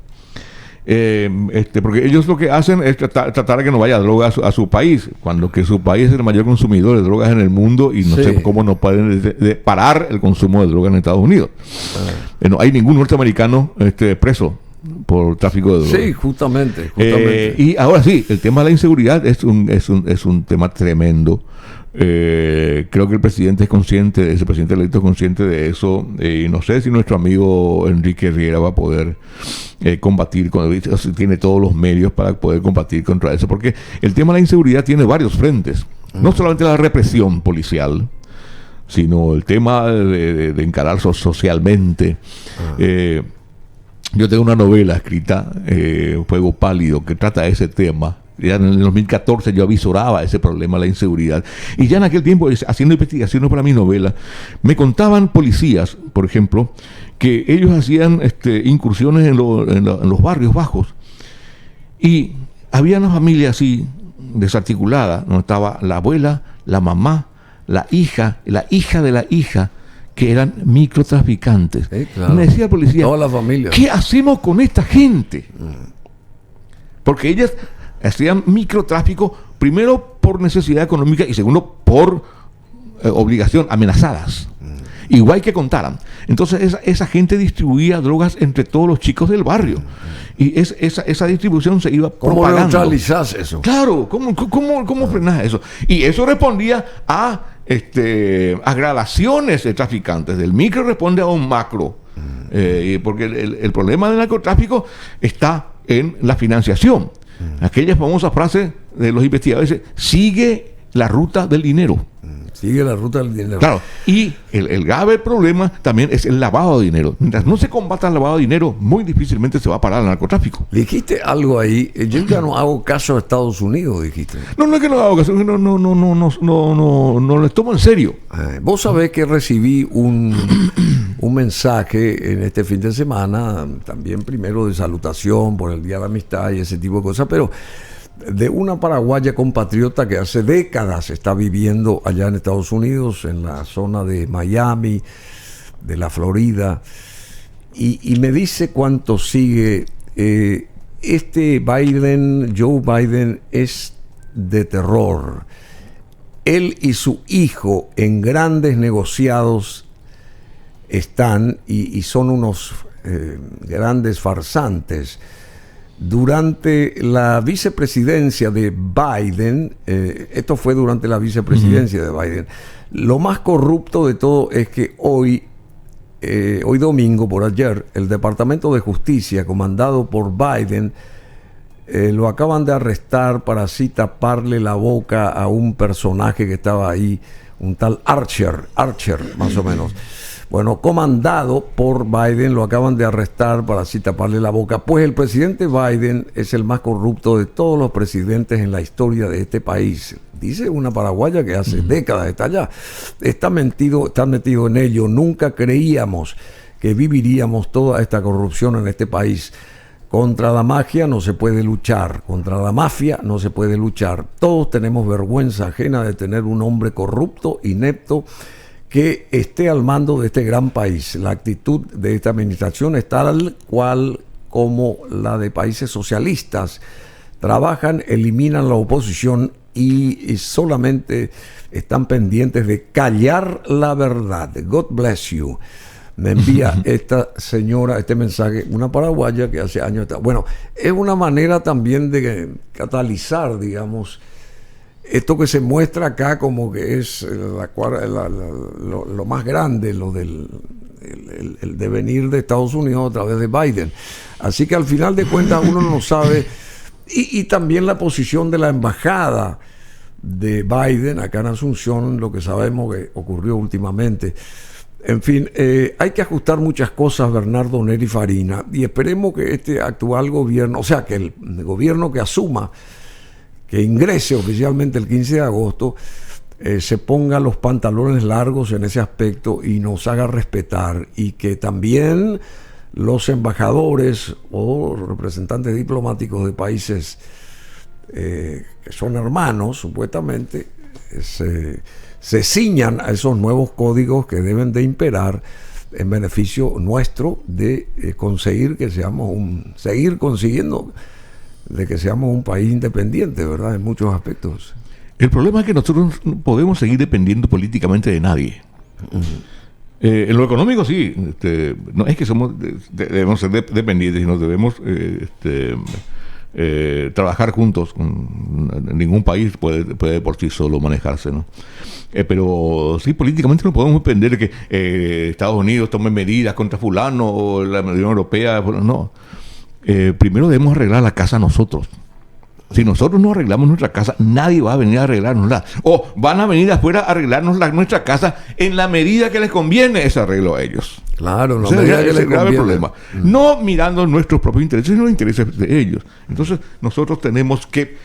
porque ellos lo que hacen es tratar de que no vaya droga a su país, cuando que su país es el mayor consumidor de drogas en el mundo, y no sé cómo no pueden parar el consumo de drogas en Estados Unidos. No hay ningún norteamericano preso por tráfico de drogas. Sí, justamente. Y ahora sí, el tema de la inseguridad es un tema tremendo. Creo que el presidente es consciente, ese presidente electo es consciente de eso, y no sé si nuestro amigo Enrique Riera va a poder combatir, tiene todos los medios para poder combatir contra eso, porque el tema de la inseguridad tiene varios frentes, no solamente la represión policial, sino el tema de encarar socialmente. yo tengo una novela escrita, Fuego Pálido, que trata de ese tema. Ya en el 2014 yo avisoraba ese problema, la inseguridad. Y ya en aquel tiempo, haciendo investigaciones para mi novela, me contaban policías, por ejemplo, que ellos hacían incursiones en los barrios bajos. Y había una familia así, desarticulada, donde estaba la abuela, la mamá, la hija de la hija, que eran microtraficantes. Claro. Me decía el policía, toda la familia. ¿Qué hacemos con esta gente? Porque ellas hacían microtráfico, primero por necesidad económica y segundo por obligación, amenazadas. Igual que contaran. Entonces esa gente distribuía drogas entre todos los chicos del barrio. Y esa distribución se iba ¿Cómo propagando. ¿Cómo neutralizás eso? Claro, ¿cómo frenás eso? Y eso respondía a gradaciones de traficantes. Del micro responde a un macro. Porque el problema del narcotráfico está en la financiación. Aquella famosa frase de los investigadores: sigue la ruta del dinero. Sigue la ruta del dinero. Claro, y el grave problema también es el lavado de dinero. Mientras no se combata el lavado de dinero, muy difícilmente se va a parar el narcotráfico. Dijiste algo ahí, yo ya no hago caso a Estados Unidos, dijiste. No es que no hago caso, no les tomo en serio. Vos sabés que recibí un mensaje en este fin de semana, también primero de salutación por el Día de la Amistad y ese tipo de cosas, pero de una paraguaya compatriota que hace décadas está viviendo allá en Estados Unidos, en la zona de Miami, de la Florida, y me dice cuánto sigue. Joe Biden, es de terror. Él y su hijo en grandes negociados están y son unos grandes farsantes. Durante la vicepresidencia de Biden, esto fue durante la vicepresidencia de Biden, lo más corrupto de todo es que hoy domingo, por ayer, el Departamento de Justicia, comandado por Biden, lo acaban de arrestar para así taparle la boca a un personaje que estaba ahí, un tal Archer más o menos. Bueno, comandado por Biden, lo acaban de arrestar para así taparle la boca. Pues el presidente Biden es el más corrupto de todos los presidentes en la historia de este país. Dice una paraguaya que hace décadas está allá. Está metido en ello. Nunca creíamos que viviríamos toda esta corrupción en este país. Contra la magia no se puede luchar. Contra la mafia no se puede luchar. Todos tenemos vergüenza ajena de tener un hombre corrupto, inepto, que esté al mando de este gran país. La actitud de esta administración es tal cual como la de países socialistas. Trabajan, eliminan la oposición y solamente están pendientes de callar la verdad. God bless you. Me envía esta señora este mensaje, una paraguaya que hace años está. Bueno, es una manera también de catalizar, digamos, esto que se muestra acá como que es lo más grande, lo del el devenir de Estados Unidos a través de Biden. Así que al final de cuentas uno no sabe, y también la posición de la embajada de Biden acá en Asunción, lo que sabemos que ocurrió últimamente. En fin, hay que ajustar muchas cosas, Bernardo Neri Farina, y esperemos que este actual gobierno, o sea, que el gobierno que asuma, que ingrese oficialmente el 15 de agosto, se ponga los pantalones largos en ese aspecto y nos haga respetar, y que también los embajadores o representantes diplomáticos de países que son hermanos, supuestamente, se ciñan a esos nuevos códigos que deben de imperar en beneficio nuestro de conseguir que seguir consiguiendo de que seamos un país independiente, ¿verdad? En muchos aspectos. El problema es que nosotros no podemos seguir dependiendo políticamente de nadie. En lo económico sí, no es que debemos ser dependientes, sino debemos trabajar juntos. Ningún país puede por sí solo manejarse, ¿no? Pero sí, políticamente no podemos depender de que Estados Unidos tome medidas contra fulano o la Unión Europea, no. Primero debemos arreglar la casa nosotros. Si nosotros no arreglamos nuestra casa, nadie va a venir a arreglárnosla. O van a venir afuera a arreglarnos nuestra casa en la medida que les conviene ese arreglo a ellos. Claro, no ese medida que es le el grave conviene. problema. No mirando nuestros propios intereses, sino los intereses de ellos. Entonces, nosotros tenemos que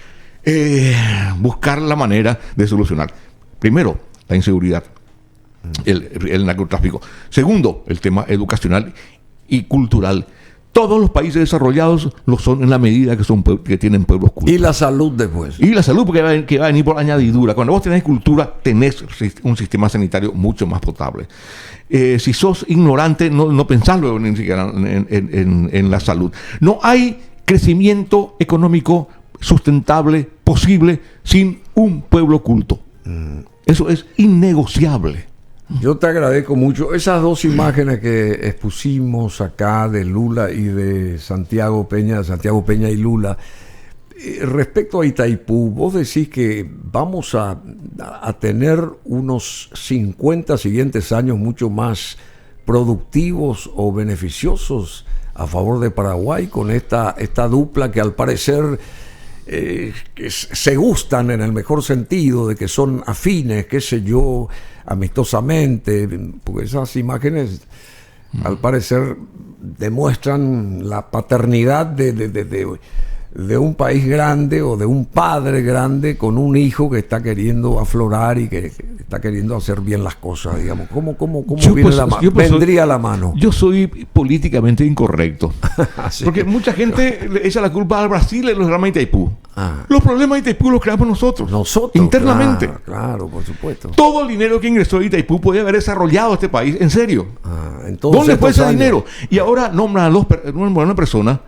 buscar la manera de solucionar. Primero, la inseguridad, el narcotráfico. Segundo, el tema educacional y cultural. Todos los países desarrollados lo son en la medida que tienen pueblos cultos. Y la salud después. Y la salud, porque que va a venir por añadidura. Cuando vos tenés cultura, tenés un sistema sanitario mucho más potable. Si sos ignorante, no pensás luego ni siquiera en la salud. No hay crecimiento económico sustentable posible sin un pueblo culto. Eso es innegociable. Yo te agradezco mucho. Esas dos imágenes que expusimos acá de Lula y de Santiago Peña y Lula, respecto a Itaipú, vos decís que vamos a tener unos 50 siguientes años mucho más productivos o beneficiosos a favor de Paraguay con esta dupla que al parecer que se gustan en el mejor sentido, de que son afines, qué sé yo, amistosamente, porque esas imágenes al parecer demuestran la paternidad de un país grande o de un padre grande con un hijo que está queriendo aflorar y que está queriendo hacer bien las cosas, digamos. ¿Cómo viene vendría la mano? Yo soy políticamente incorrecto. Sí. Porque mucha gente le echa la culpa al Brasil en los dramas de Itaipú. Los problemas de Itaipú los creamos nosotros internamente. Claro, por supuesto. Todo el dinero que ingresó de Itaipú podía haber desarrollado este país, en serio. ¿Dónde fue ese dinero? Y ahora nombran a una persona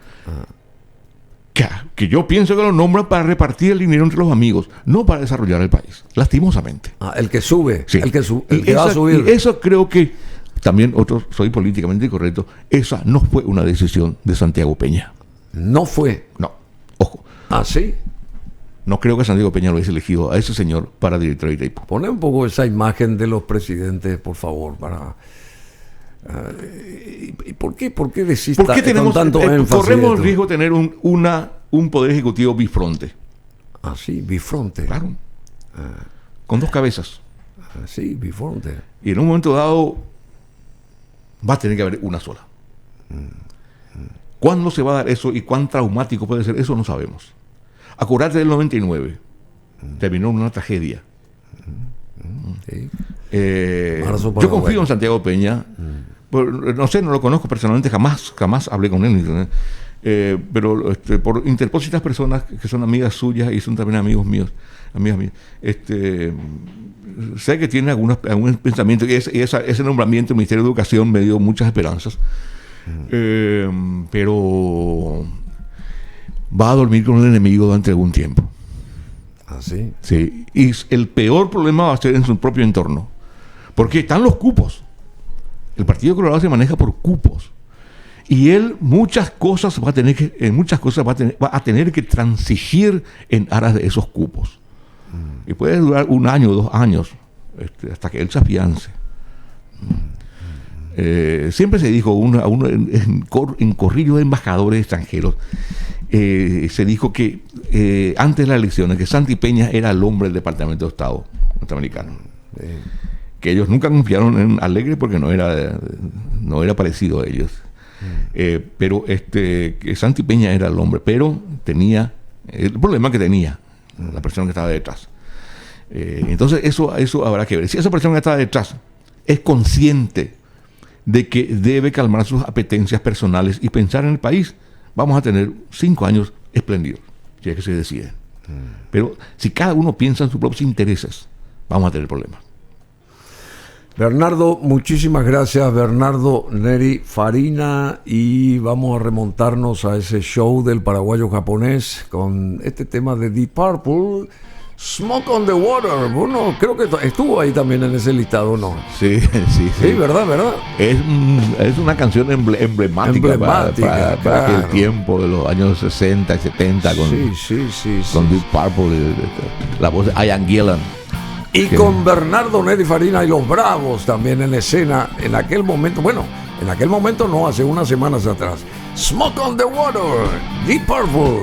que yo pienso que lo nombran para repartir el dinero entre los amigos, no para desarrollar el país, lastimosamente. El que sube, sí. el que va a subir. Y eso creo que también soy políticamente incorrecto, esa no fue una decisión de Santiago Peña. No fue. No, ojo. ¿Sí? No creo que Santiago Peña lo hubiese elegido a ese señor para director de Itaipú. Pone un poco esa imagen de los presidentes, por favor, para... ¿Y por qué decís con tanto énfasis? Corremos el riesgo de tener un poder ejecutivo bifronte. Sí, bifronte. Claro. Con dos cabezas. Sí, bifronte. Y en un momento dado va a tener que haber una sola. ¿Cuándo se va a dar eso y cuán traumático puede ser? Eso no sabemos. Acordate del 99. Terminó en una tragedia. Sí. Yo confío en Santiago Peña. No sé, no lo conozco personalmente, jamás hablé con él. Pero por interpósitas personas que son amigas suyas y son también amigas mías, sé que tiene algún pensamiento, y ese nombramiento del Ministerio de Educación me dio muchas esperanzas. Pero va a dormir con el enemigo durante algún tiempo. ¿Sí? Sí. Y el peor problema va a ser en su propio entorno, porque están los cupos. El Partido Colorado se maneja por cupos y él en muchas cosas va a tener que transigir en aras de esos cupos. Y puede durar 1 año o 2 años hasta que él se afiance. Siempre se dijo en corrillos de embajadores extranjeros, se dijo que antes de las elecciones que Santi Peña era el hombre del Departamento de Estado norteamericano. Que ellos nunca confiaron en Alegre porque no era parecido a ellos. Pero que Santi Peña era el hombre, pero tenía el problema que tenía la persona que estaba detrás. Entonces eso habrá que ver. Si esa persona que está detrás es consciente de que debe calmar sus apetencias personales y pensar en el país, vamos a tener 5 años espléndidos, si es que se decide. Pero si cada uno piensa en sus propios intereses, vamos a tener problemas. Bernardo, muchísimas gracias. Bernardo Neri Farina, y vamos a remontarnos a ese show del paraguayo japonés con este tema de Deep Purple, Smoke on the Water. Bueno, creo que estuvo ahí también en ese listado, ¿no? Sí. Sí, ¿verdad? Es una canción emblemática para claro. aquel tiempo de los años 60 y 70 con Deep Purple, la voz de Ian Gillan. Y con Bernardo Neri Farina y los Bravos también en escena en aquel momento. Bueno, en aquel momento no, hace unas semanas atrás. Smoke on the Water, Deep Purple.